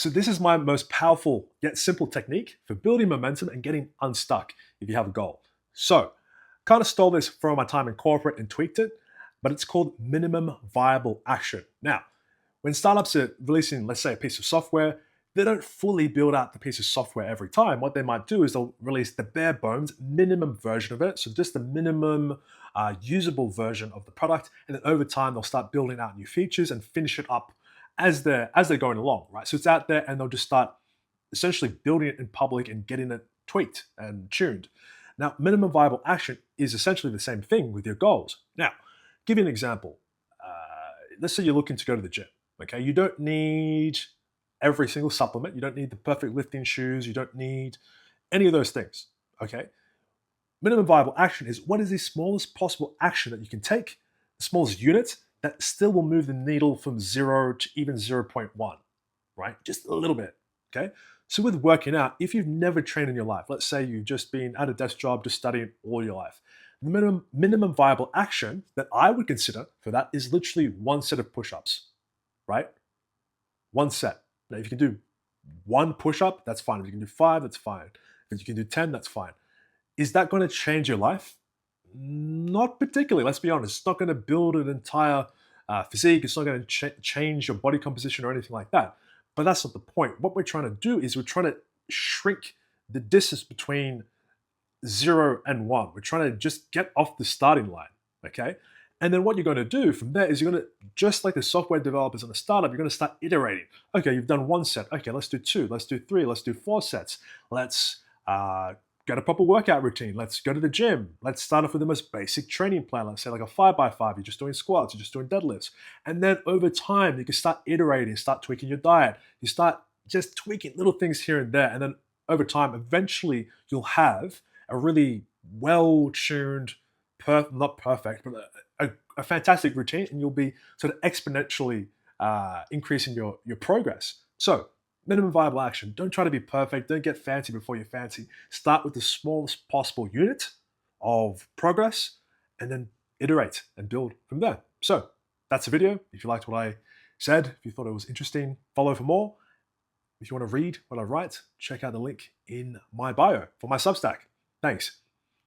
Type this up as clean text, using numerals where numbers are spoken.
So this is my most powerful yet simple technique for building momentum and getting unstuck if you have a goal. So kind of stole this from my time in corporate and tweaked it, but it's called minimum viable action. Now, when startups are releasing, let's say, a piece of software, they don't fully build out the piece of software every time. What they might do is they'll release the bare bones minimum version of it, so just the minimum usable version of the product, and then over time they'll start building out new features and finish it up as they're going along, right? So it's out there, and they'll just start essentially building it in public and getting it tweaked and tuned. Now, minimum viable action is essentially the same thing with your goals. Now, give you an example. Let's say you're looking to go to the gym. Okay, you don't need every single supplement. You don't need the perfect lifting shoes. You don't need any of those things. Okay, minimum viable action is what is the smallest possible action that you can take, the smallest unit that still will move the needle from 0 to even 0.1, right? Just a little bit. Okay. So with working out, if you've never trained in your life, let's say you've just been at a desk job, just studying all your life, the minimum viable action that I would consider for that is literally one set of push-ups, right? One set. Now, if you can do one push-up, that's fine. If you can do 5, that's fine. If you can do 10, that's fine. Is that going to change your life? Not particularly. Let's be honest. It's not going to build an entire physique. It's not going to change your body composition or anything like that. But that's not the point. What we're trying to do is we're trying to shrink the distance between 0 and 1. We're trying to just get off the starting line, okay? And then what you're going to do from there is you're going to, just like the software developers and the startup, you're going to start iterating. Okay, you've done 1 set. Okay, let's do 2. Let's do 3. Let's do 4 sets. Let's get a proper workout routine. Let's go to the gym. Let's start off with the most basic training plan. Let's say like a 5x5. You're just doing squats. You're just doing deadlifts. And then over time, you can start iterating, start tweaking your diet. You start just tweaking little things here and there. And then over time, eventually you'll have a really well-tuned, not perfect, but a fantastic routine, and you'll be sort of exponentially increasing your progress. So minimum viable action. Don't try to be perfect. Don't get fancy before you're fancy. Start with the smallest possible unit of progress and then iterate and build from there. So that's the video. If you liked what I said, if you thought it was interesting, follow for more. If you want to read what I write, check out the link in my bio for my Substack. Thanks.